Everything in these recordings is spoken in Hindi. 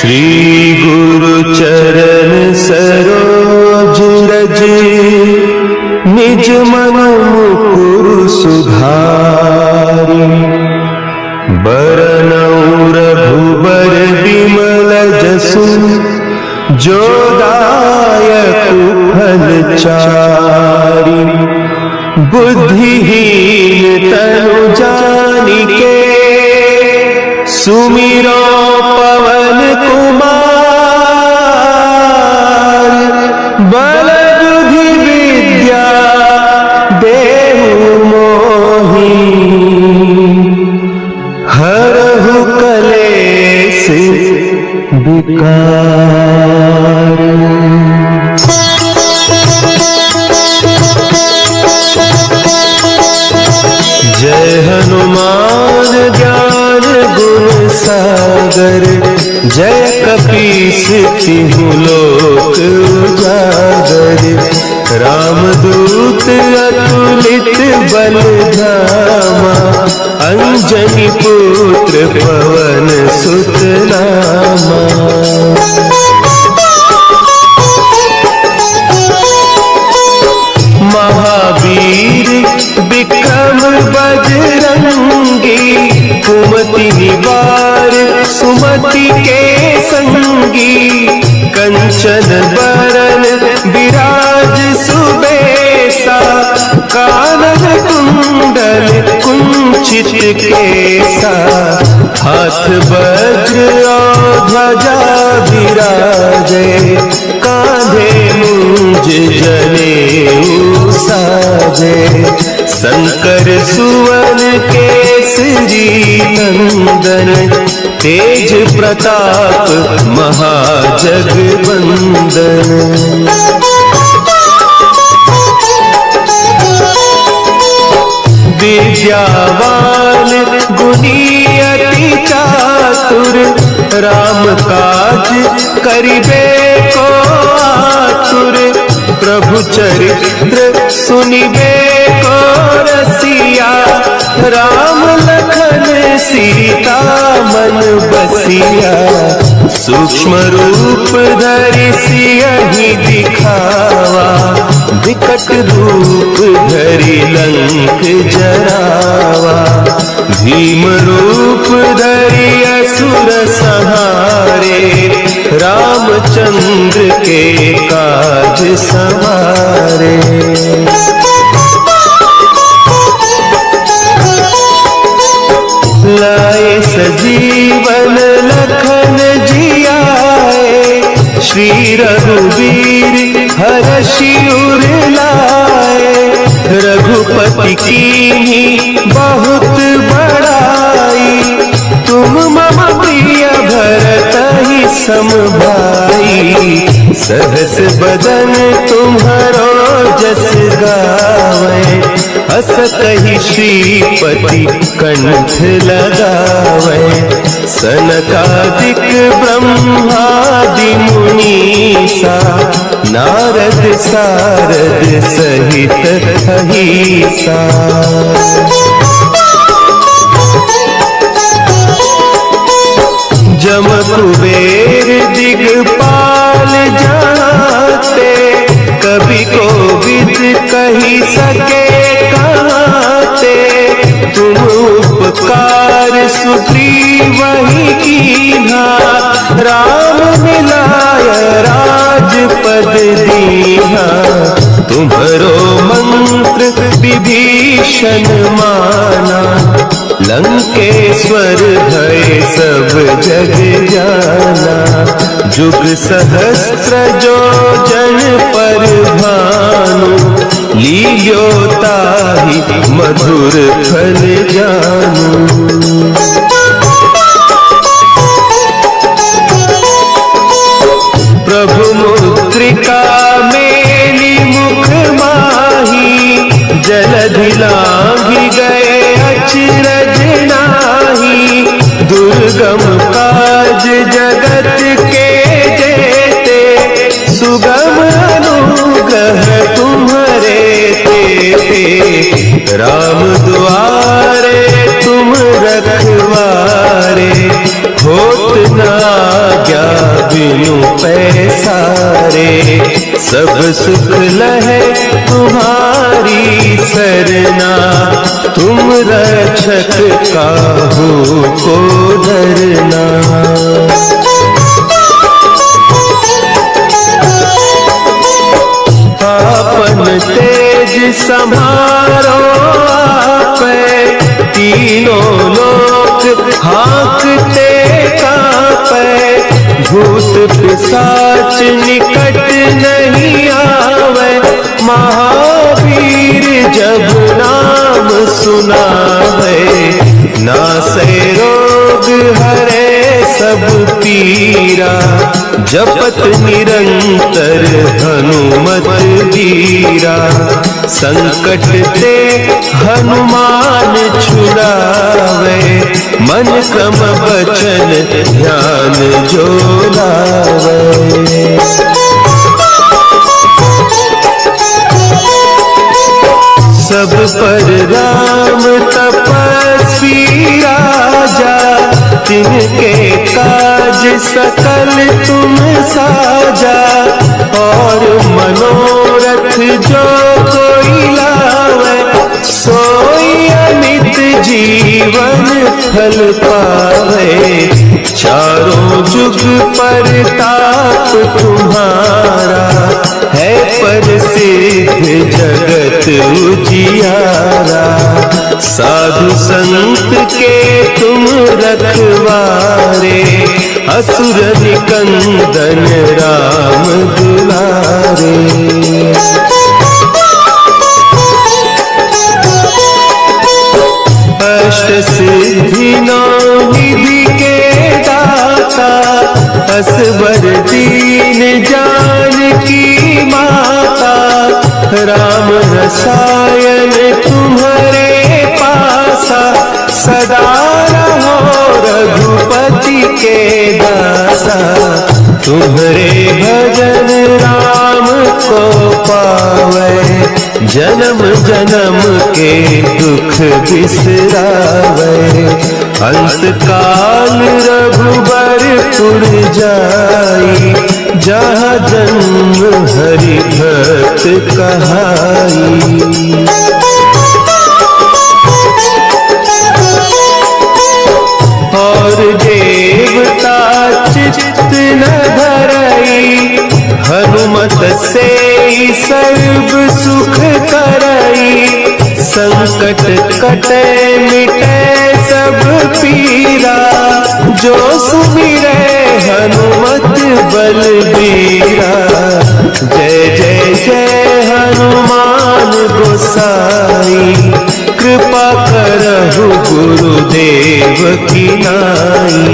श्री गुरु चरण सरोज रज, निज मन मुकुर सुधारि। बरनउँ रघुबर बिमल जसु, जो दायक फल चारि। बुद्धिहीन तनु जानिके, सुमिरो पवन कुमार। बल बुद्धि विद्या देहु मोहि, हरहु कलेश विकार। जय हनुमान ज्ञान गुण सागर, जय कपीस तिहु लोक उजागर। रामदूत अतुलित बल धामा, अंजनी पुत्र पवन सुत नामा। महावीर विक्रम बजरंगी, कुमति निवार सुमति के संगी। कंचन बरन विराज सुबेसा, कानन कुंडल कुंचित केसा। हाथ वज्र और ध्वजा विराजे, कांधे मूंज जनेऊ साजे। शंकर सुवन केसरी नंदन, तेज प्रताप महाजगवंदन। विद्यावान गुणी अति चातुर, राम काज करिबे को आतुर। प्रभु चरित्र सुनिबे को रसिया, राम लखन सीता मन बसिया। सूक्ष्म रूप धरि सियहि दिखावा, विकट रूप धरि लंक जरावा। भीम रूप धरि असुर संहारे, रामचंद्र के काज सवारे। लाए सजीवन लखन जियाए, श्री रघुवीर हरषि उर लाए। रघुपति कीन्ही बहुत बड़ाई, तुम मम प्रिय भरतहि सम भाई। सहस बदन तुम्हरो जस गावे, हस कहि श्रीपति कंठ लगावे। सनकादिक ब्रह्मादि मुनीसा, नारद सारद सहित अहीसा। जम कुबेर दिगपाल जाते, कवि कोविद कही सके कहते। तुम उपकार सुग्रीवहि कीन्हा, राम मिलाय राजपद दीन्हा। तुम्हरो मंत्र विभीषण माना, लंकेश्वर भय सब जग जाना। जुग सहस्त्र जो जन पर भानु, लील्यो ताहि मधुर फल जानू। प्रभु मुद्रिका मेली मुख माही, जलधि लांघि गए अचरज नाही। दुर्गम काज जगत के जेते, सुगम अनुग्रह तुम्हरे तेते। राम दुआरे तुम रखवारे, होत न आज्ञा बिनु पैसारे, सब सुख लहे तुम्हारी सरना, तुम रक्षक काहू को डरना। आपन तेज संभारो आपे, तीनों लोक हाँकते कांपे, भूत पिशाच निकट नहीं आवे, महावीर जब नाम सुनावे, नासे रोग हरे सब पीरा, जपत निरंतर हनुमत वीरा, संकट ते हनुमान छुड़ावे, मन क्रम वचन ध्यान जो लावे। सब पर राम तपस्वी राजा, तिनके काज सकल तुम साजा, और मनोरथ जो कोई लावे, सोई अमित जीवन फल पावे, चारों जुग परताप तुम्हारा, है प्रसिद्ध जगत उजियारा, साधु संत के तुम रखवारे, असुर निकंदन राम दुलारे। अष्ट सिद्धि नौ निधि के दाता, असवर दीन जानकी माता, राम रसायन तुम्हारे पासा, सदा रहो रघुपति के दासा, तुम्हारे भजन राम को पावे, जन्म जन्म के दुख बिसरावे, अंत काल रघुबरपुर जाई, जहाँ जन्म हरि भक्त कहाई। और देवता चित्त न धरई, हनुमत से सर्व सुख करई, संकट कटे मिटे सब पीरा, जो सुमिरे हनुमत बलबीरा। जय जय जय हनुमान गोसाई, कृपा करहु गुरुदेव की नाई,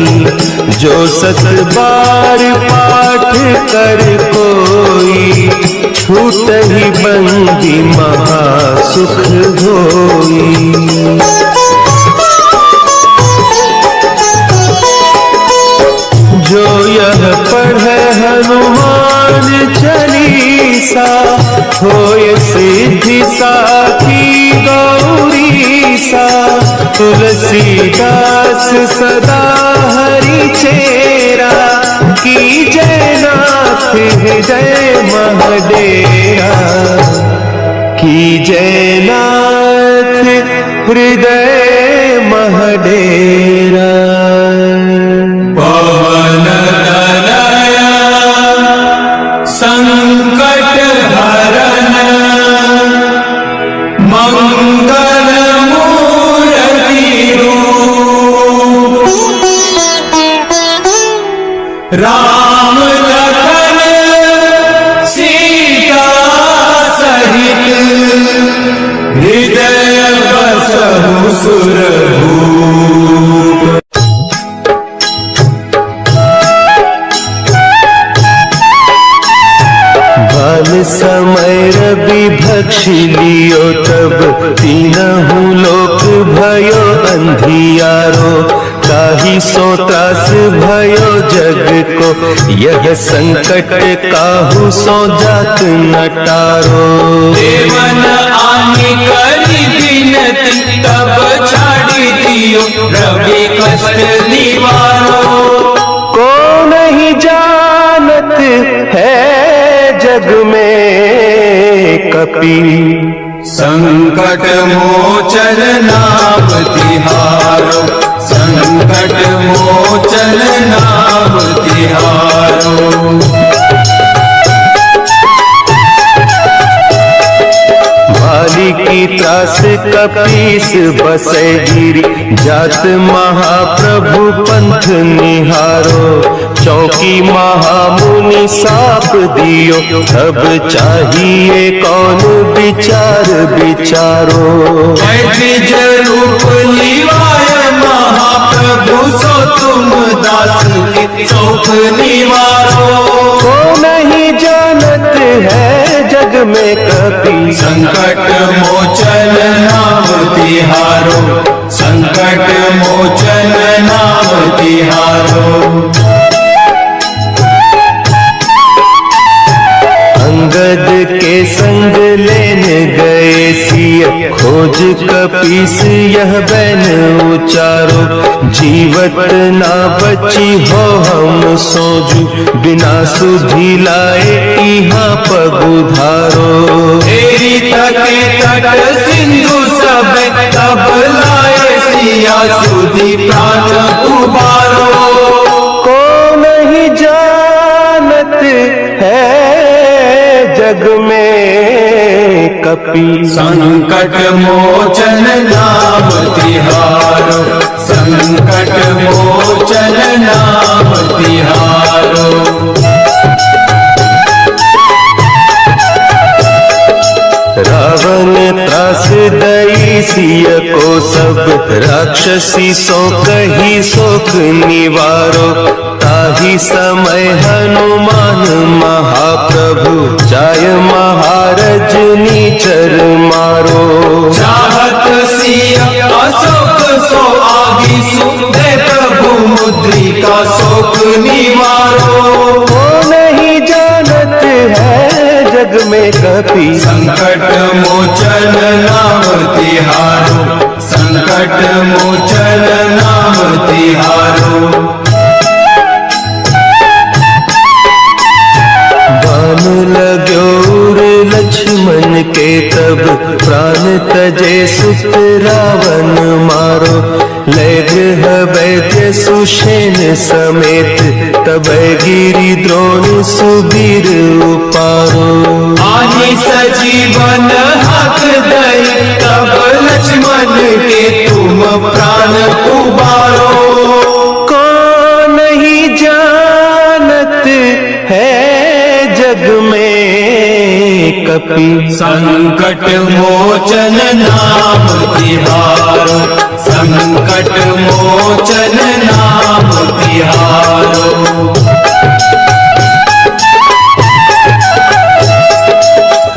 जो सत बार पाठ कर कोई, छूटहि बंदी महासुख होई। जो यह पढ़े हनुमान चालीसा, होय सिद्धि साखी गौरीसा, तुलसीदास सदा हरि चेरा, की जय नाथ हृदय महडेरा, की जय नाथ हृदय महडेरा। पवन तनया संकट हरन, मंगल मूर्ति रूप, राम लखन सीता सहित, हृदय बसहु सुरभूप। बाल समय रवि भक्षि लियो, तब तीनहु लोक भयो अंधियारो, ताहि सो त्रास भयो जग को, यह संकट काहू सो जात न टारो। देवन आनि करि बिनती, तब छाड़ी दियो रवि कष्ट निवारो। को नहीं जा जग में कपि। संकट मोचन नाम तिहारो, संकट मोचन नाम तिहारो। भाली की त्रास कपीस बसे गिरी, जात महाप्रभु पंथ निहारो। चौकी महामुनि साप दियो, अब चाहिए कौन विचार विचारो। द्विज रूप लिवाय महाप्रभु, सो तुम दास के शोक निवारो। को नहीं जानत है जग में कपि, संकट मोचन नाम तिहारो, संकट मोचन नाम तिहारो। अंगद के संग लेने गए सिय, खोज कपीस यह बैन उचारो। जीवत ना बची हो हम सोजू, बिना सुधि लाए यहाँ पगुधारो। तेरी तके तट सिंधु सब, तब लाए सिया सुधि प्राण उबारो। को नहीं जानत है जग में कपि, संकट मोचन नाम तिहारो, संकट मोचन नाम तिहारो। रावण त्रास दई सिय को सब, राक्षसी सो कही शोक निवारो। ताही समय हनुमान महाप्रभु, जाय महारज नीचर मारो। चाहत सिया अशोक सो आगी, सुनते प्रभु मुद्रिका शोक निवारो। वो नहीं जानत है जग में कपि, संकट मोचन नाम तिहारो, संकट मोचन नाम तिहारो। बान लाग्योर लक्ष्मण के तब, प्राण तजे सुत रावण मारो। लय गृह वैद्य सुषेण समेत, तब गिरि द्रोण सुबीर उपारो। आनि सजीवन हाथ दई, तब लक्ष्मण के तुम प्राण उबारो। को नहीं जानत है जग में कपि, संकट मोचन नाम तिहारो, संकट मोचन नाम तिहारो।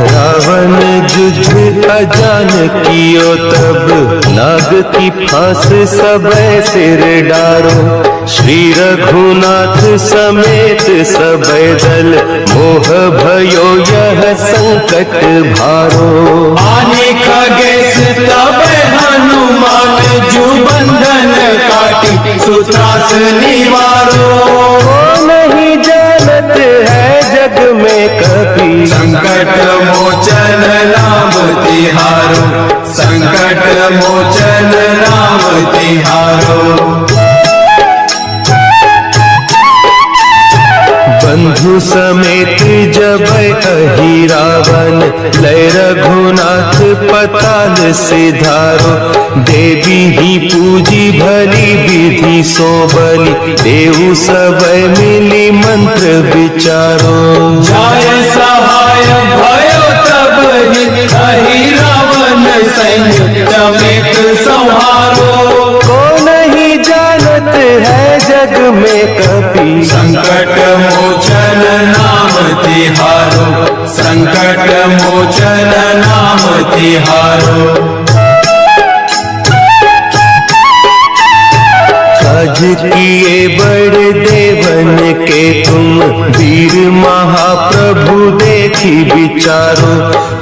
रावण युद्ध अजान कियो तब, नाग की फांस सब सिर डारो। श्री रघुनाथ समेत सब दल, मोह भयो यह संकट भारो। आने खगेश तब हनुमान, जू बंधन काटी सुत्रास निवारो। वो नहीं जानत है जग में कपि, संकट मोचन नाम तिहारो, संकट मोचन नाम तिहारो। बंधु समेत जब अहि रावण, लय रघुनाथ पताल सिधारो। देवी ही पूजी भली विधि सो बलि, देहु सब मिली मंत्र विचारो। जाय सहाय भयो तब अहि रावण, सैन्य समेत संहारो। को नहीं जानत है जग में कपि, संकट मोचन नाम तिहारो, संकट मोचन नाम तिहारो। काज किए बड़े देवन के तुम, वीर महाप्रभु देखी विचारो।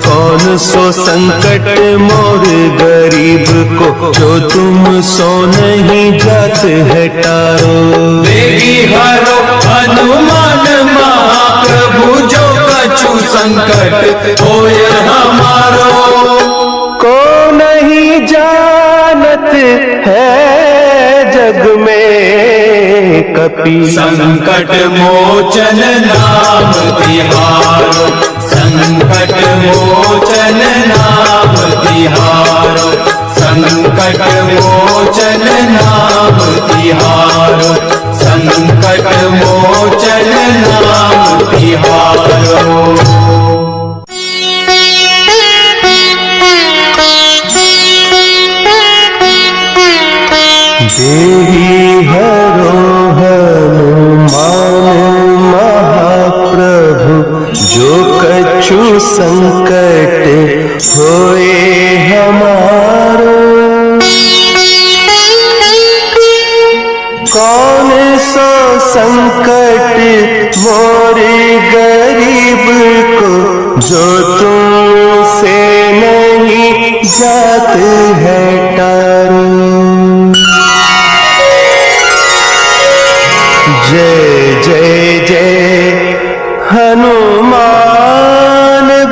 कौन सो संकट मोर गरीब को, जो तुम सो नहीं जात है टारो। देवी हरो हनुमान महाप्रभु, जो कछु संकट होय हमारो। को नहीं जानत है जग में कपि, संकट मोचन नाम तिहारो, संकट मोचन नाम तिहारो, संकट मोचन नाम तिहारो, संकट मोचन नाम तिहारो। देहि हरो हनुमान महाप्रभु, जो कछु संकट होए हमारो। कौन सो संकट मोरे गरीब को, जो तुमसे नहीं जात है टारो। जय जय जय हनुमान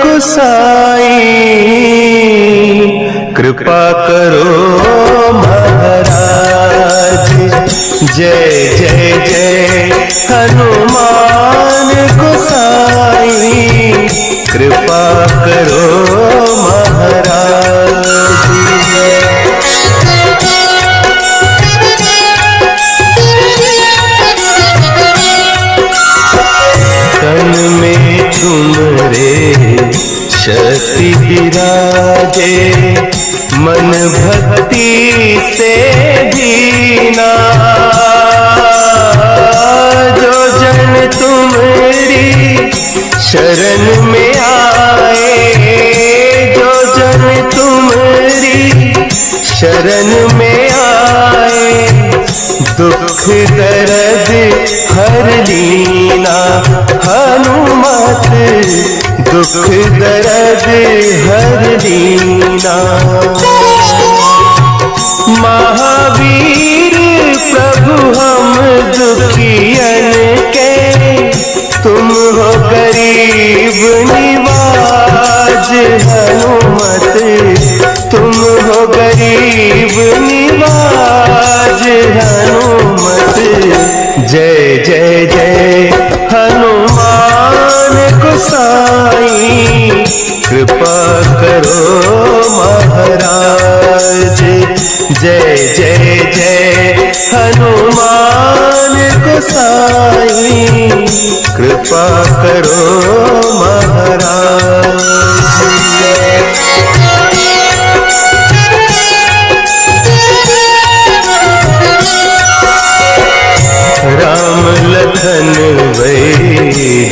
गुसाई, कृपा करो महाराज। जय जय जय हनुमान गुसाई, कृपा करो महाराज। तन में तुमरे शक्ति विराजे, मन भक्ति से दीना। जो जन तुम्हारी शरण में आए, जो जन तुम्हारी शरण में आए, दुख दर्द हर लीना। हनुमत दुख दर्द हर लीना। महावीर प्रभु हम दुखियन के, तुम हो गरीब निवाज। हनुमत तुम हो गरीब निवाज। हनुमत जय जय जय हनुमान गोसाई, कृपा करो महाराज। जय जय जय हनुमान गोसाई, कृपा करो महाराज। राम लखन वै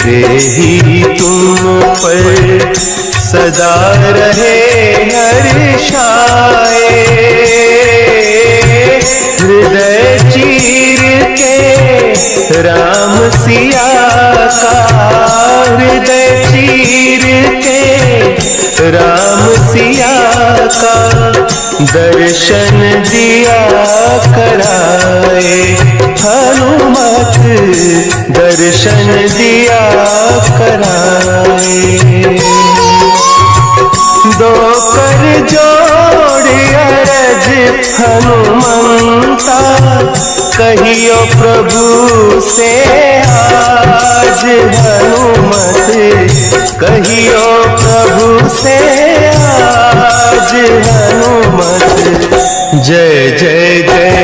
देहि तुम पर, सदा रहे हर्षाए। हृदय चीर के राम सिया का, हृदय चीर के राम सिया का, दर्शन दिया कराए। हनुमत दर्शन दिया कराए। दो कर जोड़ अरज हनुमंता, कहियो प्रभु से आज। हनुमत कहियो प्रभु से आज। हनुमत जय जय जय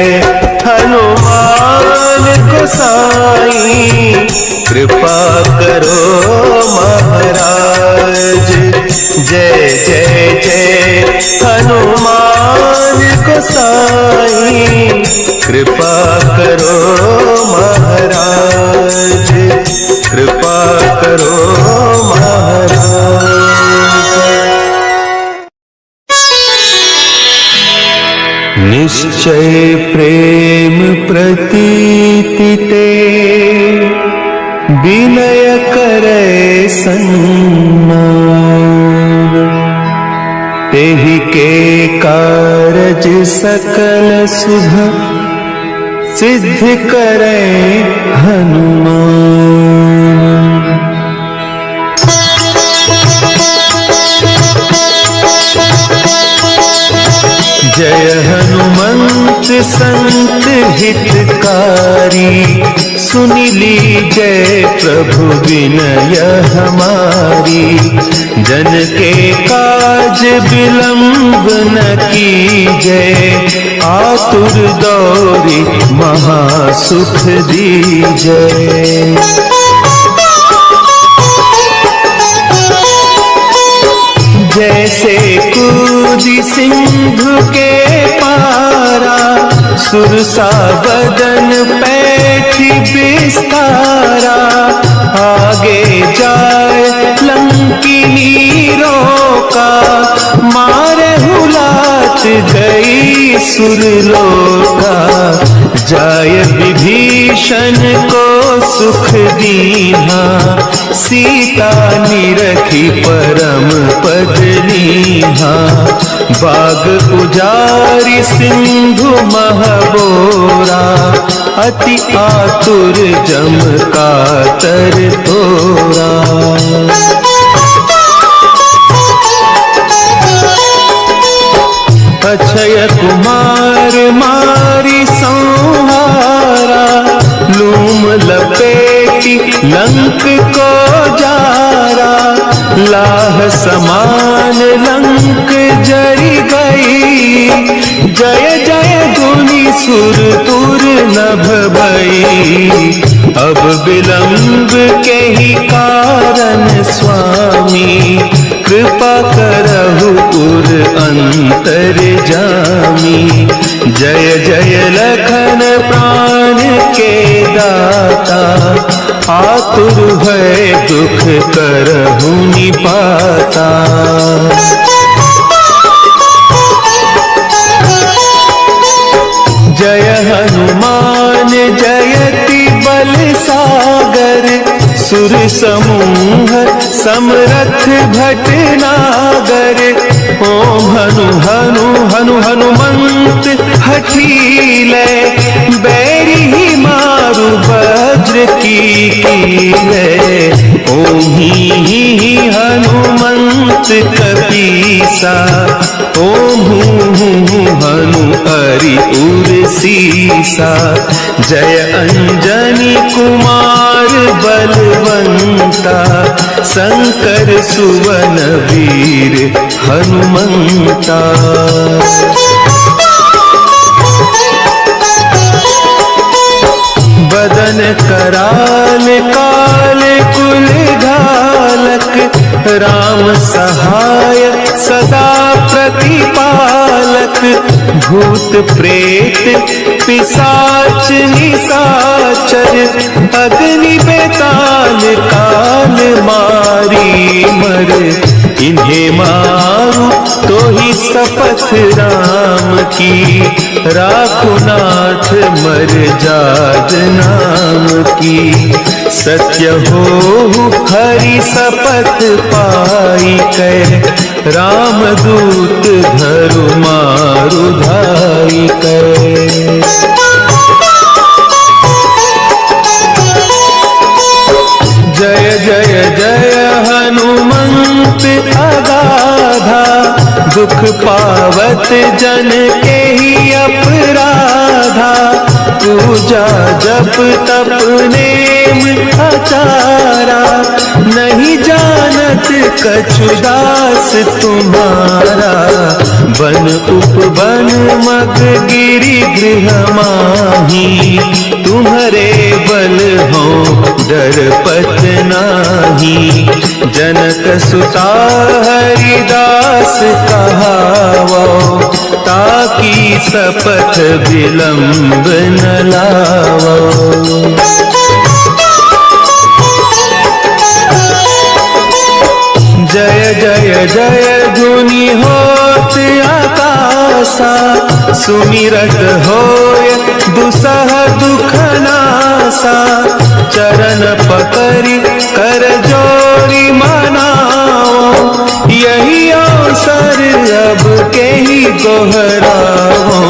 हनुमान गोसाई, कृपा करो महाराज। जय जय जय हनुमान गोसाई, कृपा करो महाराज। कृपा करो महाराज। निश्चय प्रेम प्रतीति ते, विनय करे सन्मान। तेहि के कारज सकल शुभ, सिद्ध करे हनुमान। जय हनुमंत संत हितकारी, सुन लीजय प्रभु विनय हमारी। जन के काज विलंब न कीजय, आतुर दौरी महासुख दीजय। जैसे कूदी सिंधु के पारा, सुरसा बदन पैठी बिस्तारा। आगे जाए लंकिनी रोका, मारे हुलात गई सुरलोका। जाय विभीषण को सुख दीन्हा, सीता निरखी परम पद लीन्हा। बाग उजारी सिंधु महबोरा, अति आतुर जम कातर तोरा। अक्षय कुमार मारी संहारा, लूम लपेटी लंक को जारा। लाह समान लंक जरी गई, जय जय गुनी सुर तुर नभ भई। अब विलंब के ही कारण स्वामी, कृपा करहु उर अंतर जामी। जय जय लखन प्राण के दाता, आतुर है दुख करहु निपाता। जय हनुमान जयति बल सागर, सुर समूह समरथ भटनागर। ओम हनु हनु हनु हनुमंत हठीले, बैरी मारु वज्र की कीले। ओम ही हनुमंत कपीसा, ओम हूँ हनु हरि उर सीसा। जय अंजनी कुमार बलवंता, शंकर सुवन वीर हनुमंता। बदन कराल काल कुल घालक, राम सहाय सदा प्रतिपालक। भूत प्रेत पिशाच निशाचर, अग्नि बेताल काल मारी मर। इन्हें मारू तो ही शपथ राम की, राखो नाथ मर जात नाम की। सत्य हो हरि शपथ पाई कै, राम दूत धरु मारु धाई कै। जय जय जय हनुमंत अगाधा, दुख पावत जन के ही अपराधा। पूजा जप तप नेम आचारा, नहीं जानत कछु दास तुम्हारा। बन उपवन मग गिरि गृह माही, तुम्हारे बल हो डरपत नाही। जनक सुता हरिदास कहावो, ताकि शपथ विलंब न लावो। जय जय जय धुनि होत आकाशा, सुमिरत होय दुसह दुख नासा। चरण पकड़ि कर जोरी मनाओ, यही अवसर अब के ही दोहराओ।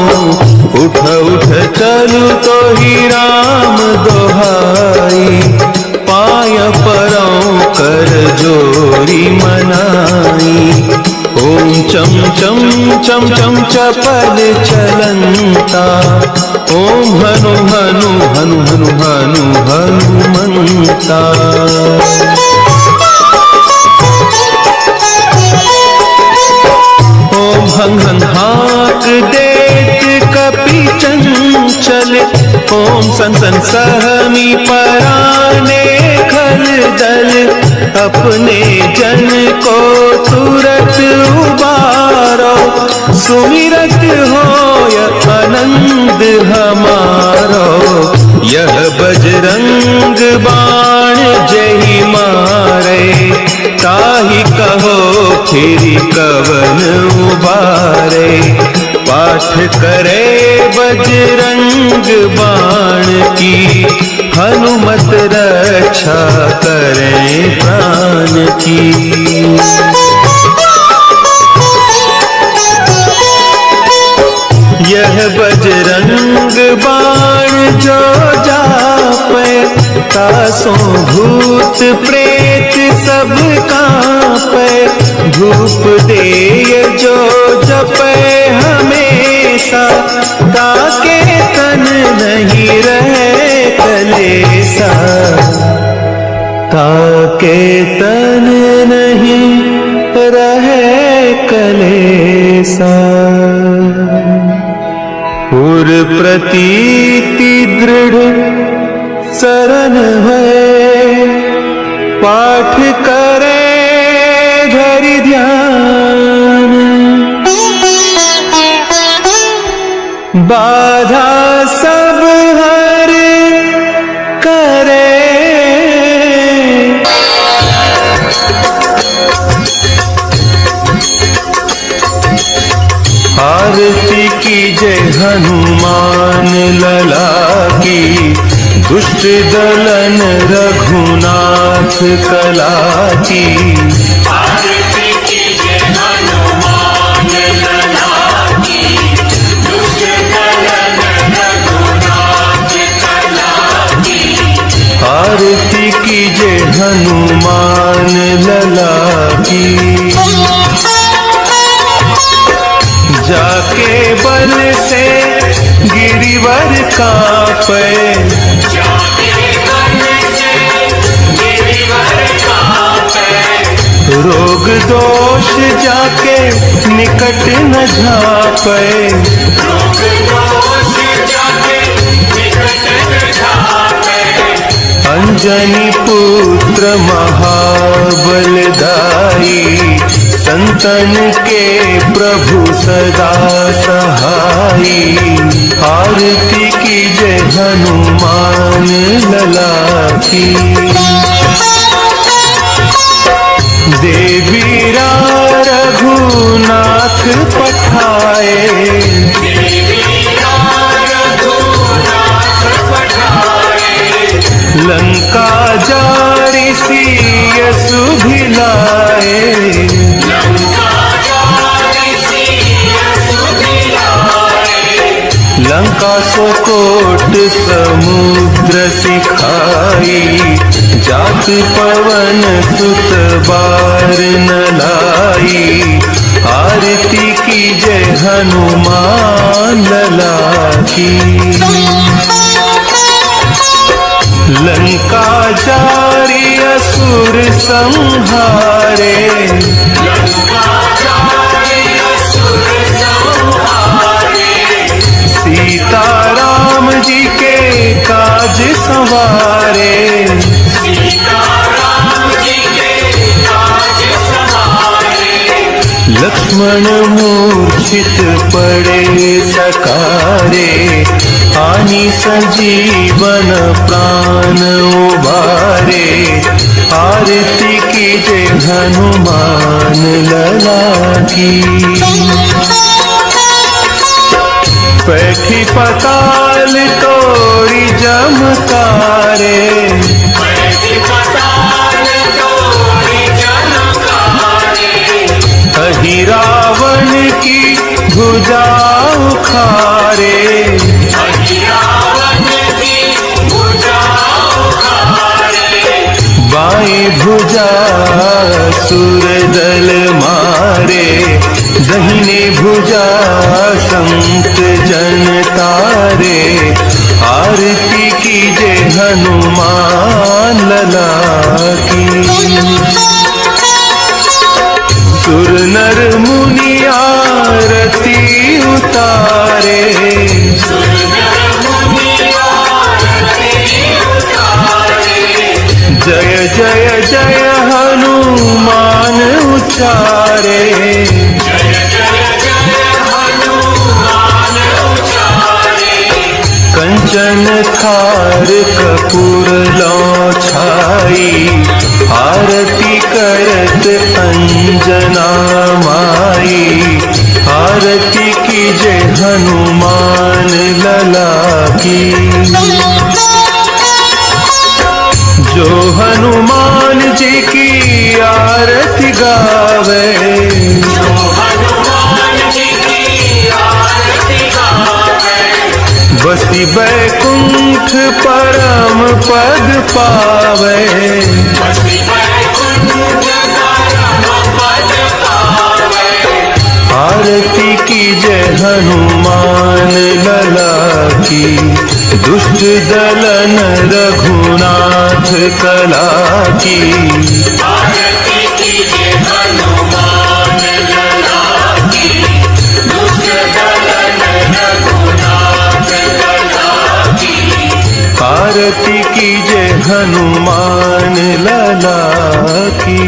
उठ उठ चलू तो ही राम दोहाई, पाय परौ कर जोरी मनाई। ओम चम चम चम चम चपल चलंता, ओम हनु हनु हनु हनु हनु हनुमंता। ओम हं हं हाक देत कपि चंचल, ओम सन सन सहमी पराने खल दल, अपने जन को तुरत उबारो, सुमिरत होय आनंद हमारो। यह बजरंग बाण जहि मारे, ताहि कहो फिर कवन उबारे। पाठ करे बजरंग बाण की, हनुमत रक्षा करें प्राण की। यह बजरंग बाण जो जापे, तासों भूत प्रेत सब कांपे। धूप देय जो जपे हमेशा, ताके तन नहीं रहे कलेसा, ताके तन नहीं रहे कलेसा। उर प्रतीति दृढ़ शरण है, पाठ करे धरि ध्यान। बाधा सब हर करे, आरती कीजय हनुमान लला की, दुष्ट दलन रघुनाथ कला की। आरती कीजय हनुमान लला की, दुष्ट दलन रघुनाथ कला की। आरती कीजय हनुमान लला की। जाके बल से गिरिवर कांपे, जाके बल से गिरिवर कांपे। रोग दोष जाके निकट न झापे, रोग दोष जाके निकट न झापे। अंजनी पुत्र महाबलदाई, संतन के प्रभु सदा सहाई। आरती कीजय हनुमान लला की। देवीरा रघुनाथ पठाए, देवीरा रघुनाथ पठाए। लंका जारि सिय सुभिलाए, लंका सो कोट समुद्र सिखाई। जात पवन सुत बार न लाई, आरती कीजय हनुमान लला की। लंका जारि असुर संहारे, सीता राम जी के काज संवारे। लक्ष्मण मूर्छित पड़े सकारे, आनी संजीवन प्राण उबारे। आरती कीजय हनुमान लला की। पैठी पताल तोरी जमकारे, अहि रावण की भुजा उखारे। बाएं भुजा सुर दल मारे, दहिने भुजा संत जन तारे, आरती कीजे हनुमान लला की। सुर नर मुनि आरती उतारे, जय जय जय हनुमान उचारे। कंचन थार कपूर लौ छाई, आरती करत अंजना माई। आरती कीजे हनुमान लला की। जो हनुमान जी की आरती गावे, बसी बैकुंठ परम पद पावे। आरती कीजे हनुमान लला की। दुष्ट दलन रघुनाथ कला की। आरती कीजे हनुमान लला की। दुष्ट दलन रघुनाथ कला की। आरती कीजे हनुमान लला की।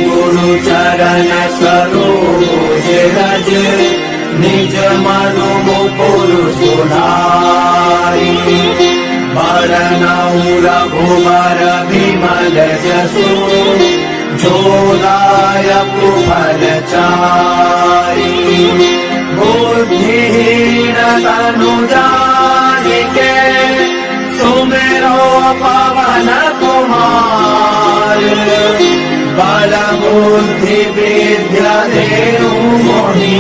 गुरु चरण सरोज रज, निज मनु मुकुर सुधारी। बरनउँ रघुबर विमल जसु, जो दायकु फलचारि। बुद्धिहीन तनु जानिके, सुमिरो पवन कुमार। बल बुद्धि विद्या देहु मोहि,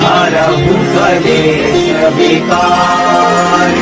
हरहु कलेश विकार।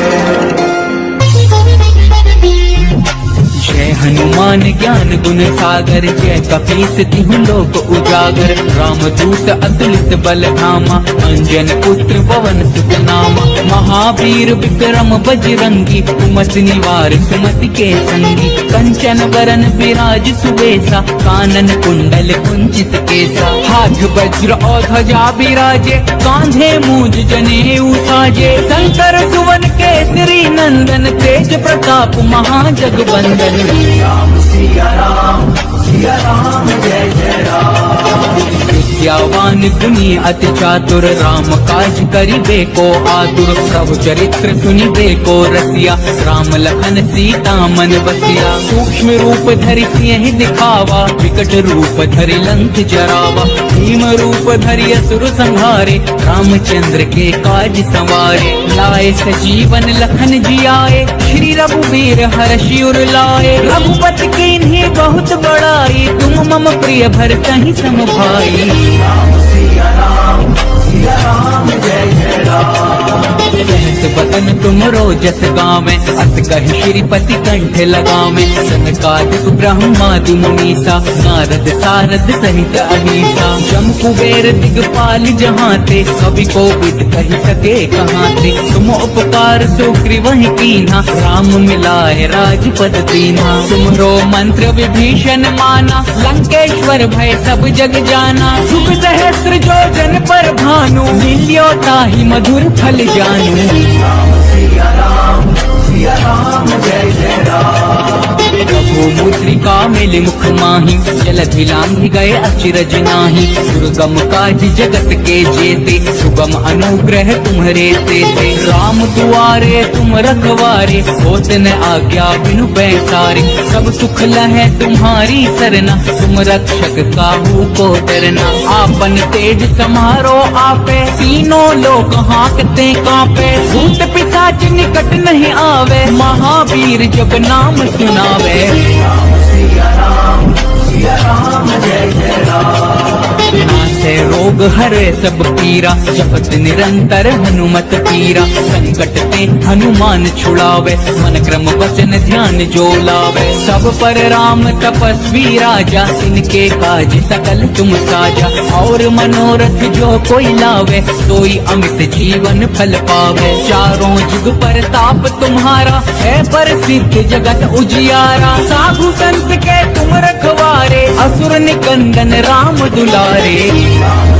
जय हनुमान ज्ञान गुण सागर, जय कपीस तिहु लोक उजागर। रामदूत अतुलित बल धामा, अंजन पुत्र पवन सुत नामा। महावीर विक्रम बजरंगी, कुमति निवार सुमति के संगी। कंचन वरन विराज सुबेसा, कानन कुंडल कुंचित केसा। हाथ वज्र और ध्वजा विराजे, कांधे मूज जनेऊ साजे। शंकर सुवन केसरी नंदन, तेज प्रताप महाजगवंदन। राम सिया राम जय जय राम। विद्यावान गुणी अति चातुर, राम काज करिबे को आतुर। प्रभु चरित्र सुनिबे को रसिया, राम लखन सीता मन बसिया। सूक्ष्म रूप धरि सिंह दिखावा, विकट रूप धरि लंक जरावा। भीम रूप धरि असुर संहारे, रामचंद्र के काज संवारे। लाए सजीवन लखन जियाए, श्री रघुवीर हर्षि उर लाए। रघुपति कीन्ही बहुत बड़ाई, तुम मम प्रिय भरतहि सम भाई। राम सिया राम जय जय राम। सहस बदन तुमरो जस गावें, अस कहि श्रीपति कंठ लगावें। सनकादिक ब्रह्मादि मुनीसा, नारद सारद सहित अहीसा। जम कुबेर दिगपाल जहांते, कवि कोविद कहि सके कहांते। तुम उपकार सुग्रीवहि कीन्हा, राम मिलाए राजपद दीन्हा। तुमरो मंत्र विभीषण माना, लंकेश्वर भय सब जग जाना। सुख सहस्त्र जो जन पर भानु, मिलियो ताहि मधुर फल जानू। राम सिया राम जय जय राम। प्रभु मुद्रिका मिल मुख माही, जलधि लांघि गए अचिरज नाही। दुर्गम काज जगत के जेते, सुगम अनुग्रह तुम्हरे तेते। राम दुआरे तुम रखवारे, होत न आज्ञा बिनु पैसारे। सब सुख लहै तुम्हारी सरना, तुम रक्षक काहू को डरना। आपन तेज समारो आपे, तीनों लोक हाँकते कांपे। भूत पिशाच निकट नहीं आवे, महावीर जब नाम सुनावे। राम सिया राम जय जय राम। नाथे रोग हरे सब पीरा, जपत निरंतर हनुमत पीरा। संकट ते हनुमान छुड़ावे, मन क्रम वचन ध्यान जो लावे। सब पर राम तपस्वी राजा, इनके काज सकल तुम साजा। और मनोरथ जो कोई लावे, सोई अमित जीवन फल पावे। चारों जुग परताप तुम्हारा, है प्रसिद्ध जगत उजियारा। साधु संत के तुम रखवारे, असुर निकंदन राम दुलारे।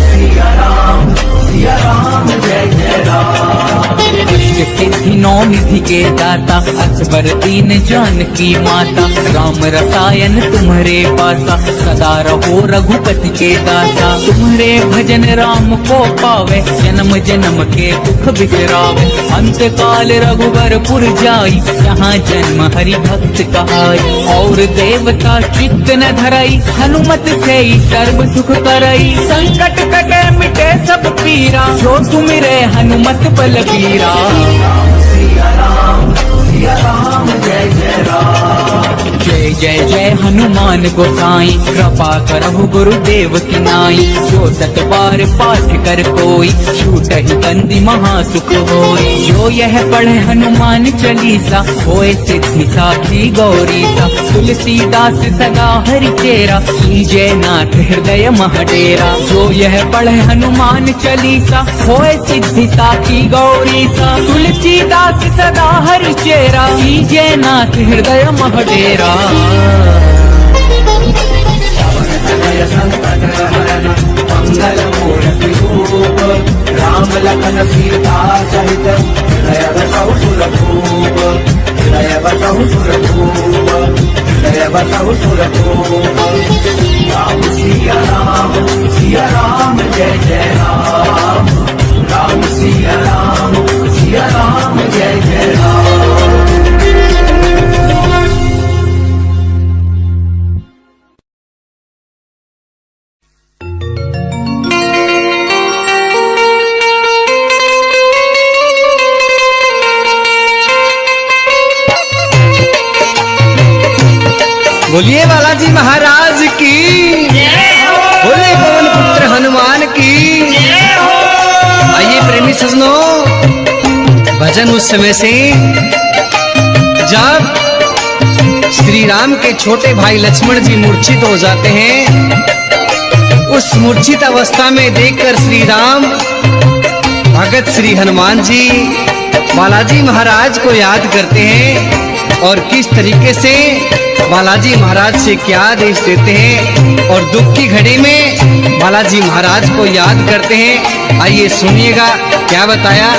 सिया राम जय जय राम। अष्ट सिद्धि नौ निधि के दाता, असबर दीन जानकी माता। राम रसायन तुम्हारे पासा, सदा रहो रघुपति के दासा। तुम्हारे भजन राम को पावे, जन्म जन्म के दुख बिसरावे। अंत काल रघुवरपुर जाई, जहाँ जन्म हरि भक्त कहाई। और देवता चित्त न धरई, हनुमत से ही सर्व सुख करई। संकट कटे मिटे सब पीरा, जो सुमिरे हनुमत बलबीरा। सिया राम जय जय राम। जय जय जय हनुमान गोसाई, कृपा करहु गुरुदेव की नाई। जो सत बार पाठ कर कोई, छूटहि बंदी महासुख होई। जो यह पढ़े हनुमान चालीसा, होए सिद्धि साखी गौरीसा। तुलसीदास सदा हरि चेरा, कीजे नाथ हृदय महडेरा। जो यह पढ़े हनुमान चालीसा, होए सिद्धि साखी गौरीसा। तुलसीदास सदा हरि चेरा, कीजे नाथ हृदय महडेरा। जय संकट हरण मंगल मूर्ति रूप, राम लखन सीता सहित हृदय बसहु सुरभूप। हृदय बसहु सुरभूप, हृदय बसहु सुरभूप। सिया राम जय जय राम। राम सिया राम जय जय राम। बोलिए बालाजी महाराज की, बोले पवन पुत्र हनुमान की। आइए प्रेमी सजनों, भजन उस समय से जब श्री राम के छोटे भाई लक्ष्मण जी मूर्छित हो जाते हैं। उस मूर्छित अवस्था में देखकर श्री राम भगत श्री हनुमान जी बालाजी महाराज को याद करते हैं और किस तरीके से बालाजी महाराज से क्या आदेश देते हैं और दुख की घड़ी में बालाजी महाराज को याद करते हैं। आइए सुनिएगा क्या बताया।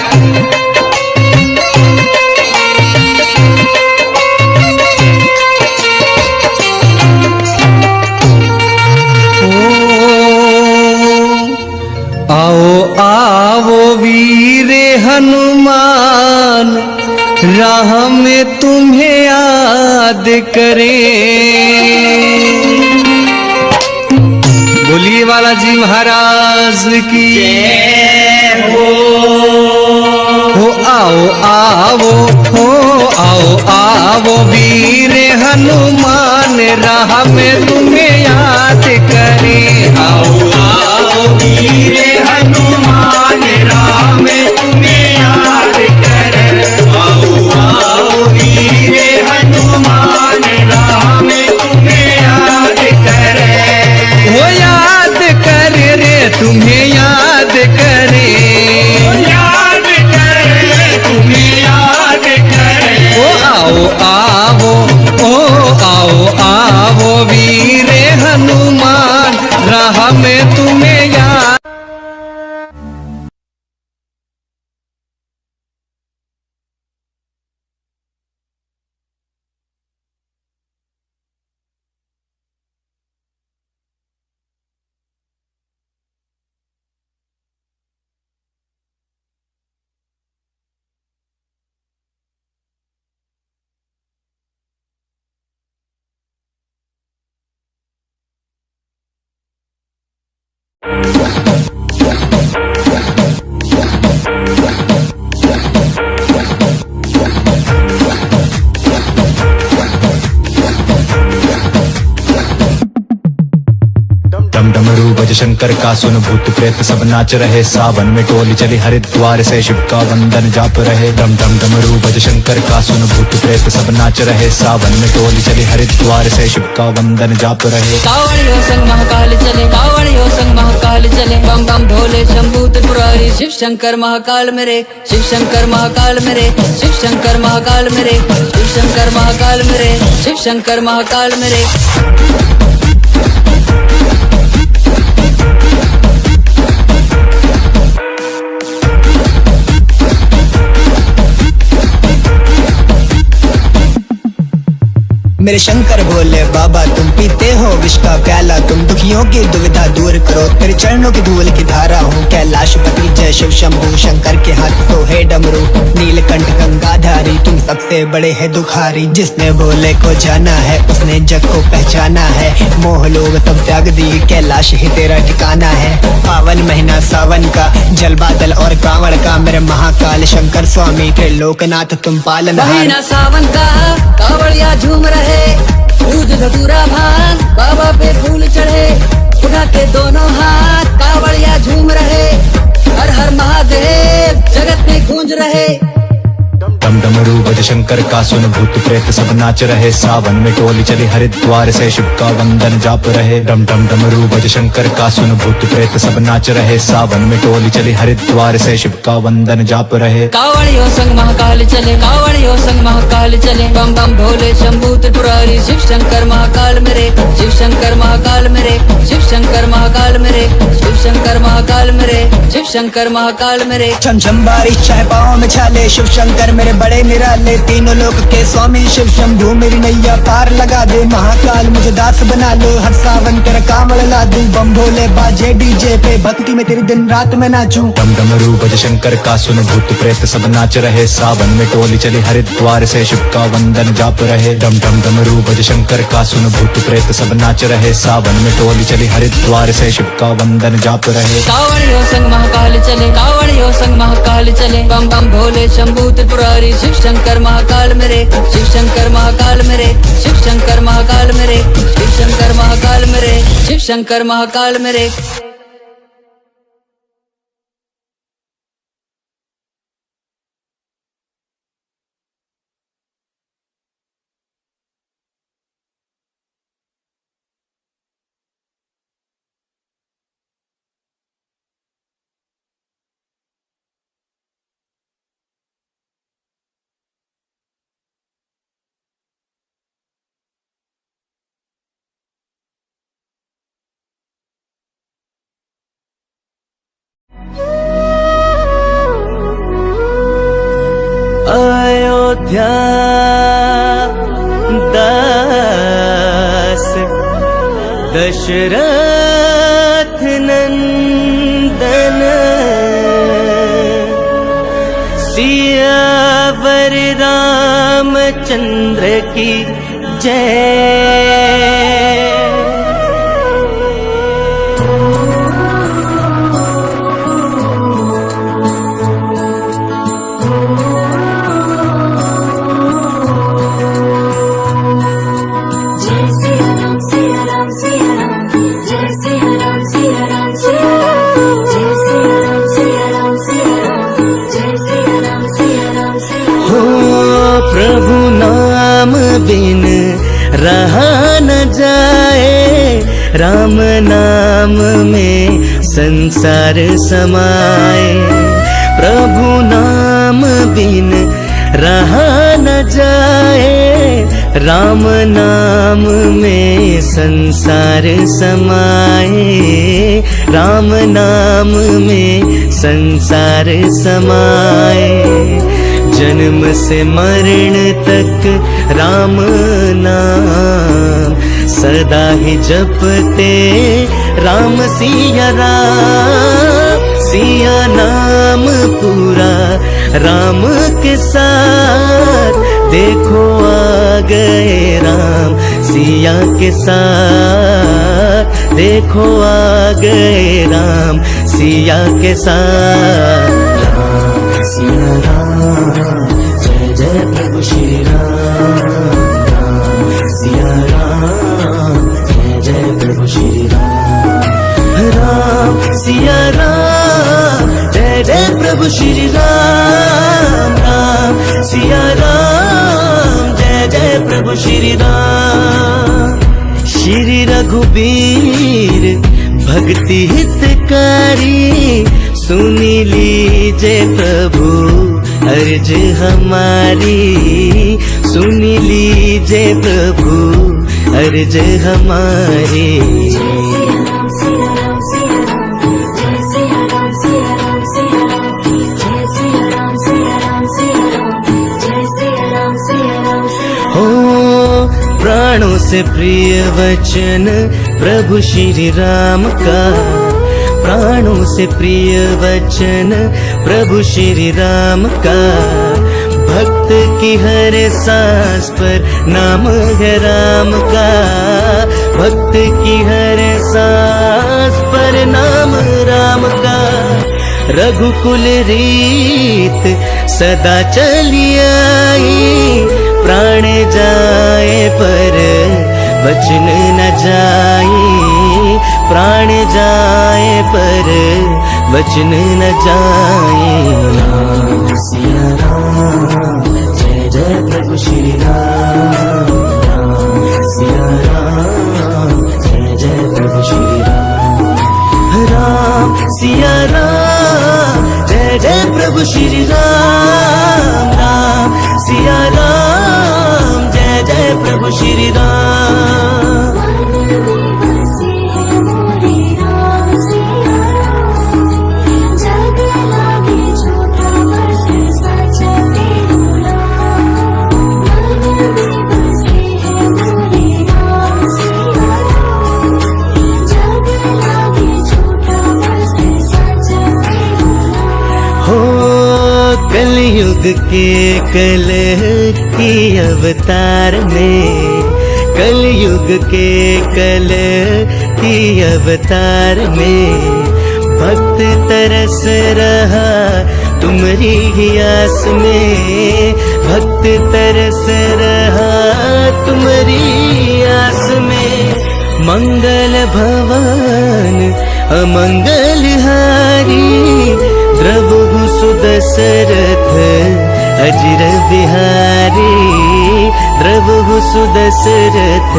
आओ आओ वीर हनुमान, राह में तुम्हें याद करें। बोलिए बालाजी महाराज की हो। आओ आओ हो, आओ आओ वीर हनुमान, राह में तुम्हें याद करें। आओ आओ वीर हनुमान, राह में तुम्हें याद करें। आओ आओ वीर हनुमान, राह में तुम्हें याद करें। वो याद कर रे तुम्हें याद करे, याद करे तुम्हें याद करे। ओ आओ आओ ओ आओ आओ वीर हनुमान, राह में तुम्हें याद। शंकर का सुन भूत प्रेत सब नाच रहे। सावन में टोली चली हरिद्वार से शिव का वंदन जाप रहे। डम डम डमरू बज शंकर का सुन भूत प्रेत सब नाच रहे। सावन में टोली चली हरिद्वार से शिव का वंदन जाप रहे। कावड़ियों संग महाकाल चले, कावड़ियों संग महाकाल चले, बम बम भोले शंभू त्रिपुरारी शिव शंकर महाकाल मेरे, शिव शंकर महाकाल मेरे, शिव शंकर महाकाल मेरे, शिव शंकर महाकाल मेरे, शिव शंकर महाकाल मेरे। मेरे शंकर भोले बाबा तुम पीते हो विष का प्याला, तुम दुखियों की दुविधा दूर करो, तेरे चरणों की धूल की धारा हूँ। कैलाशपति जय शिव शंभू, शंकर के हाथ तो है डमरू, नीलकंठ गंगाधारी तुम सबसे बड़े है दुखारी। जिसने भोले को जाना है उसने जग को पहचाना है, मोह लोग तब त्याग दी कैलाश ही तेरा ठिकाना है। पावन महीना सावन का, जल बादल और कांवड़ का, मेरे महाकाल शंकर स्वामी के लोकनाथ तुम पालनहार। महीना सावन का कावड़िया झूम रहे, दूध धतूरा भांग बाबा पे फूल चढ़े, उठा के दोनों हाथ कावड़िया झूम रहे, हर हर महादेव जगत में गूंज रहे। डम डमरू बज शंकर का सुन भूत प्रेत सब नाच रहे। सावन में टोली चली हरिद्वार से शिव का वंदन जाप रहे। डम डम डमरू बज शंकर का सुन भूत प्रेत सब नाच रहे। सावन में टोली चली हरिद्वार से शिव का वंदन जाप रहे। कावड़ियों संग महाकाल चले, कावड़ियों संग महाकाल चले, बम बम भोले शंभू त्रिपुरारी शिव शंकर महाकाल मेरे, शिव शंकर महाकाल मेरे, शिव शंकर महाकाल मेरे, शिव शंकर महाकाल मेरे, शिव शंकर महाकाल मेरे। छम छम बारिश चाहे पाँव में छाले, शिव शंकर मेरे बड़े निराले, तीनों लोक के स्वामी शिव शंभू मेरी नैया पार लगा दे। महाकाल मुझे दास बना लो, हर सावन तेरा कांवड़ ला दूं, बम भोले बाजे डीजे पे भक्ति में तेरी दिन रात में नाचूं। डम डमरू बज शंकर का सुन भूत प्रेत सब नाच रहे। सावन में टोली चली हरिद्वार से शिव का वंदन जाप रहे। डम डम डमरू बज शंकर का सुन भूत प्रेत सब नाच रहे। सावन में टोली चली हरिद्वार से शिव का वंदन जाप रहे। कावड़ियों संग महाकाल चले, कावड़ियों संग महाकाल चले, बम बम भोले शंभू त्रिपुरारी शिव शंकर महाकाल मेरे, शिव शंकर महाकाल मेरे, शिव शंकर महाकाल मेरे, शिव शंकर महाकाल मेरे, शिव शंकर महाकाल मेरे। अयोध्या दास दशरथ नंदन, सियावर रामचंद्र की जय। प्रभु नाम बिन रहा न जाए, राम नाम में संसार समाए। प्रभु नाम बिन रहा न जाए, राम नाम में संसार समाए। राम नाम में संसार समाए। जन्म से मरण तक राम नाम सदा ही जपते, राम सिया राम। सिया नाम पूरा राम के साथ, देखो आ गए राम सिया के साथ। देखो आ गए राम सिया के साथ। राम सिया राम, जय जय प्रभु श्री राम। राम सिया राम, जय जय प्रभु श्री राम। राम सिया राम, जय जय प्रभु श्री राम। राम सिया राम, जय जय प्रभु श्री राम। श्री रघुबीर भक्ति हितकारी, सुनी लीजे प्रभु अर्ज हमारी। सुनी लीजे प्रभु अर्ज हमारी। हो प्राणों से प्रिय वचन प्रभु श्री राम का, प्राणों से प्रिय वचन प्रभु श्री राम का। भक्त की हर सांस पर नाम है राम का, भक्त की हर सांस पर नाम राम का। रघुकुल रीत सदा चली आई, प्राण जाए पर वचन न जाए। प्राण जाए पर वचन न जाए। राम सिया राम, जय जय प्रभु श्री राम। राम सिया राम, जय जय प्रभु श्री राम। राम सिया राम, जय जय प्रभु श्री राम। राम सिया राम, जय जय प्रभु श्री राम। कलयुग के कलह की अवतार में, कलयुग के कलह की अवतार में। भक्त तरस रहा तुम्हारी ही आस में, भक्त तरस रहा तुम्हारी आस में। मंगल भवन अमंगल हारी, द्रवहु सुदशरथ अजिर बिहारी। द्रवहु सुदशरथ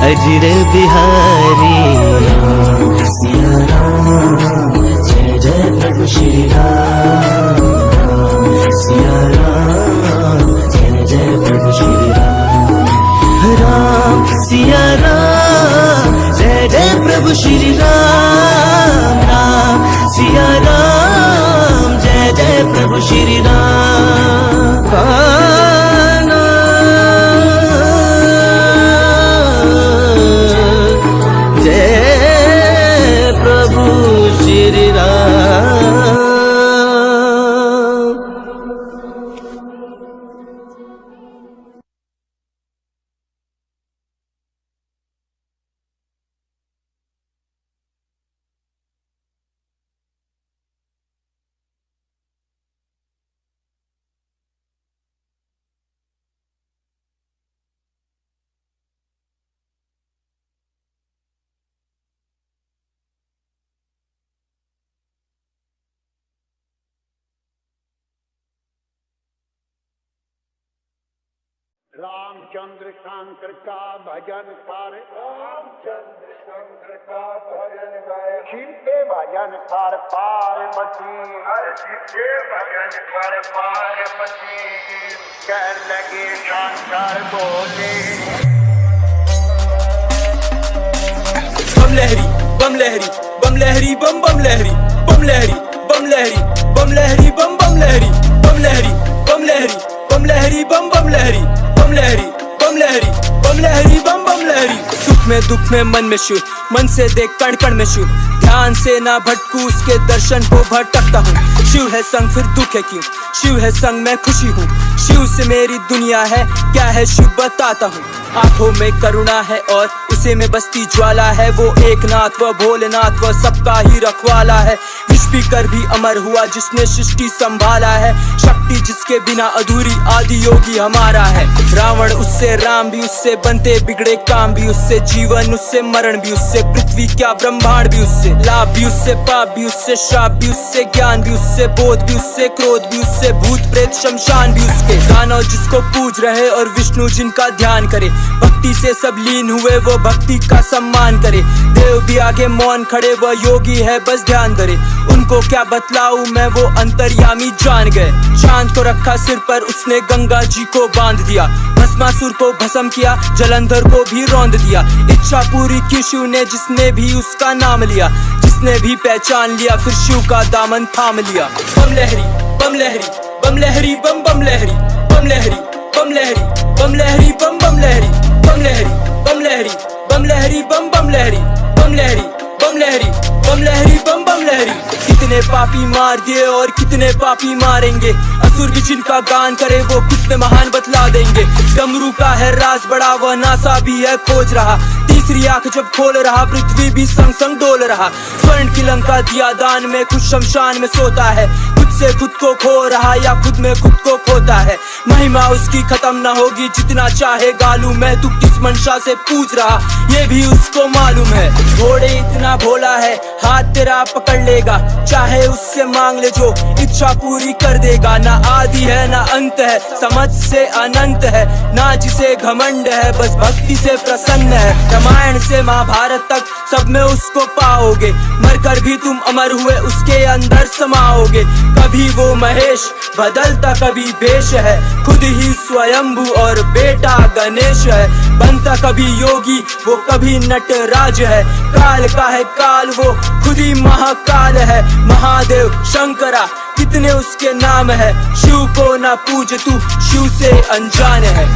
अजिर बिहारी। राम सिया राम, जय जय प्रभु श्री राम। राम सिया राम, जय जय प्रभु श्री राम। राम सिया राम, जय जय प्रभु श्री राम। राम सिया राम, जय जय प्रभु श्री राम। जय प्रभु श्री राम। रामचंद्र शंकर का भजन कर, रामचंद्र शंकर का भजन कर। शिव के भजन कर पार्वती, शिव के भजन कर पार्वती। कर लगे शंकर बोले, बम लहरी बम लहरी बम लहरी बम बम लहरी बम लहरी बम लहरी बम लहरी बम बम लहरी बम लहरी बम लहरी बम लहरी बम बम लहरी बम लहरी बम लहरी बम लहरी बम बम लहरी। सुख में दुख में मन में शिव, मन से देख कण कण में शिव। ध्यान से ना भटकू उसके दर्शन को भटकता हूँ। शिव है संग फिर दुख है क्यों, शिव है संग मैं खुशी हूँ। शिव से मेरी दुनिया है, क्या है शिव बताता हूँ। आंखों में करुणा है और उसे में बसती ज्वाला है। वो एक नाथ व भोलेनाथ व सबका ही रखवाला है। कुछ भी कर भी अमर हुआ जिसने सृष्टि संभाला है। शक्ति जिसके बिना अधूरी आदि योगी हमारा है। रावण उससे, राम भी उससे, बनते बिगड़े काम भी उससे, जीवन उससे, मरण भी उससे, पृथ्वी क्या ब्रह्मांड भी उससे, लाभ भी उससे, पाप भी उससे, श्राप भी उससे, ज्ञान भी उससे, बोध भी उससे, क्रोध भी उससे, भूत प्रेत शमशान भी उसके। दानव जिसको पूज रहे और विष्णु जिनका ध्यान करे, भक्ति से सब लीन हुए वो भक्ति का सम्मान करे। देव भी आगे मौन खड़े वह योगी है बस ध्यान धरे। उनको क्या बतलाऊं मैं वो अंतर्यामी जान गए। चांद को रखा सिर पर उसने गंगा जी को बांध दिया, भस्मासुर को भस्म किया, जलंधर को भी रौंद दिया। इच्छा पूरी की शिव ने जिसने भी उसका नाम लिया, जिसने भी पहचान लिया फिर शिव का दामन थाम लिया। बम लहरी बम लहरी बम लहरी बम बम लहरी बम लहरी बम लहरी बम लहरी बम बम लहरी बम लहरी बम लहरी बम लहरी बम बम लहरी बम लहरी बम लहरी बम लहरी बम बम लहरी। कितने पापी मार दिए और कितने पापी मारेंगे, असुर भी जिनका गान करे वो कितने महान बतला देंगे। डमरू का है राज बड़ा वह नासा भी है खोज रहा, तीसरी आंख जब खोल रहा पृथ्वी भी संग संग डोल रहा। स्वर्ण की लंका दिया दान में खुद शमशान में सोता है, खुद से खुद को खो रहा या खुद में खुद को खोता है। महिमा उसकी खत्म ना होगी जितना चाहे गालू मैं, तू किस मंशा से पूछ रहा ये भी उसको मालूम है। घोड़े इतना भोला है हाथ तेरा पकड़ लेगा, चाहे उससे मांग ले जो इच्छा पूरी कर देगा। ना आदि है ना अंत है, समझ से अनंत है, ना जिसे घमंड है बस भक्ति से प्रसन्न है। रामायण से महाभारत तक सब में उसको पाओगे, मरकर भी तुम अमर हुए उसके अंदर समाओगे। कभी वो महेश बदलता कभी भेष है, खुद ही स्वयंभू और बेटा गणेश है। बनता कभी योगी वो कभी नटराज है, काल का है काल वो खुद ही महाकाल है। महादेव शंकरा कितने उसके नाम है, शिव को ना पूज तू शिव से अनजान है।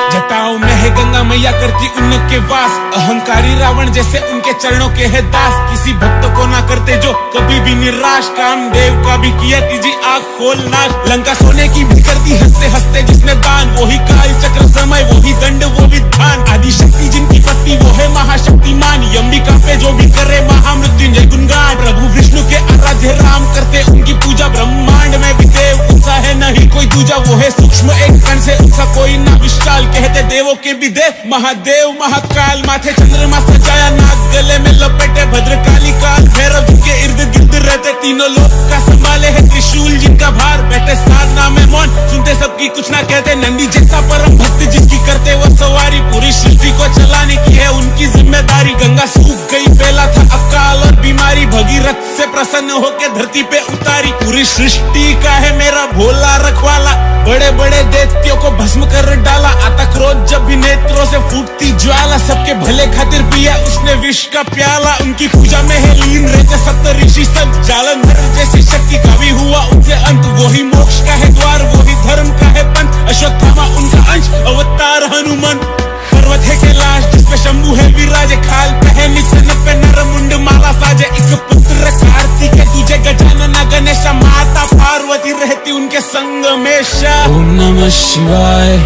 जटाओं में है गंगा मैया करती उनके वास, अहंकारी रावण जैसे उनके चरणों के है दास। किसी भक्त को ना करते जो कभी भी निराश, कामदेव का भी किया तीजी आँख खोलना। लंका सोने की भी करती हंसते हंसते जिसने दान, वही काल चक्र समय वही दंड वो विधान। आदि शक्ति जिनकी पत्नी वो है महाशक्तिमान, अंबिका पे जो भी करे महामृत्युंजय गुणगान। प्रभु विष्णु के आराध्य राम करते उनकी पूजा, ब्रह्मांड में भी देव उनसा है नहीं कोई दूजा। वो है सूक्ष्म एक कण से उनसा कोई ना विशाल, कहते देवों के भी देव महादेव महाकाल। माथे चंद्रमा सजाया नाग गले में लपेटे, भद्रकाली काल भैरव जिनके इर्द गिर्द रहते। तीनों लोक का संभाले है त्रिशूल जिनका भार, बैठे साधना में मौन सुनते सबकी कुछ ना कहते। नंदी जैसा परम भक्त जिसकी करते वो सवारी, पूरी सृष्टि को चलाने की है उनकी जिम्मेदारी। गंगा सूख गई फैला था अकाल और बीमारी, भगीरथ से प्रसन्न होके धरती पे उतारी। पूरी सृष्टि का है मेरा भोला रखवाला, बड़े बड़े दैत्यों को भस्म कर डाला। आता क्रोध जब भी नेत्रों से फूटती ज्वाला, सबके भले खातिर पिया उसने विष का प्याला। उनकी पूजा में है लीन रहते सप्त ऋषि संत, जालंधर जैसी शक्ति का भी हुआ उनसे अंत। वही मोक्ष का है द्वार वही धर्म का है पंथ, अश्वत्थामा उनका अंश अवतार हनुमान। पर्वत है कैलाश जिसपे शंभू है विराजे, खाल पहनी सन पे नर मुंड माला साजे। एक पुत्र कार्तिक है तुझे गजानन गणेश, माता पार्वती रहती उनके संग में। ओम नमः शिवाय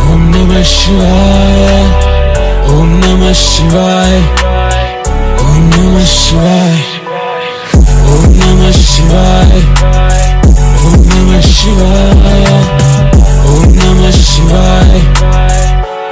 ओम नमः शिवाय ओम नमः शिवाय ओम नमः शिवाय ओम नमः शिवाय ओम नमः शिवाय ओम नमः शिवाय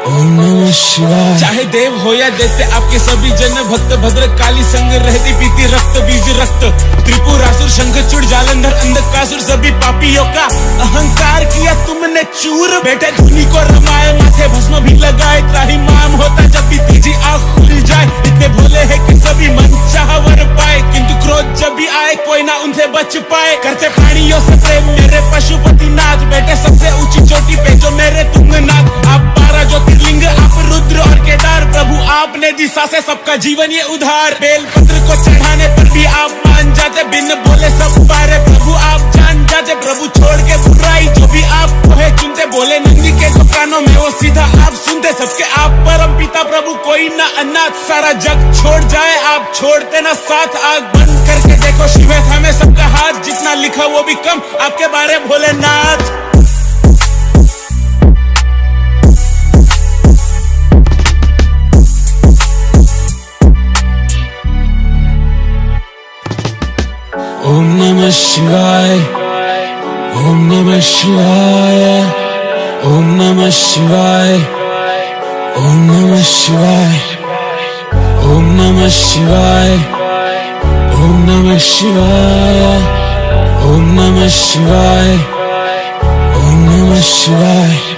ओम नमः शिवाय। चाहे देव हो या दैत्य आपके सभी जन भक्त, भद्रकाली संग रहती पीती रक्त बीज रक्त। त्रिपुरासुर शंखचूड़ जालंधर अंधकासुर सभी पापियों का अहंकार किया तुमने चूर। बेटे धुनी को रमाए माथे भस्म भी लगाए, त्राही माम होता जब भी तीजी आँख खुल जाए। इतने भोले है कि सभी मन चाह वर पाए, किंतु क्रोध जब भी आए कोई ना उनसे बच पाए। करते प्राणियों से प्रेम मेरे पशुपति नाथ, बेटे सबसे ऊंची चोटी पे जो मेरे तुंगनाथ। आप 12 ज्योतिर्लिंग आप रुद्र और केदार, प्रभु आपने दी सांसें, सबका जीवन ये उधार। बेलपत्र को चढ़ाने पर भी आप मान जाते, बिन बोले सब पारे प्रभु आप जान जाते। प्रभु छोड़ के बुराई जो भी आपको है चुनते, बोले नंदी के दुकानों में वो सीधा आप सुनते। सबके आप परम पिता प्रभु, कोई ना अनाथ, सारा जग छोड़ जाए आप छोड़ते ना साथ। आग बंद करके देखो शिव है थामे सबका हाथ, जितना लिखा वो भी कम आपके बारे भोलेनाथ। ओम नमः शिवाय, ओम नमः शिवाय, ओम नमः शिवाय, ओम नमः शिवाय, ओम नमः शिवाय, ओम नमः शिवाय, ओम नमः शिवाय, ओम नमः शिवाय।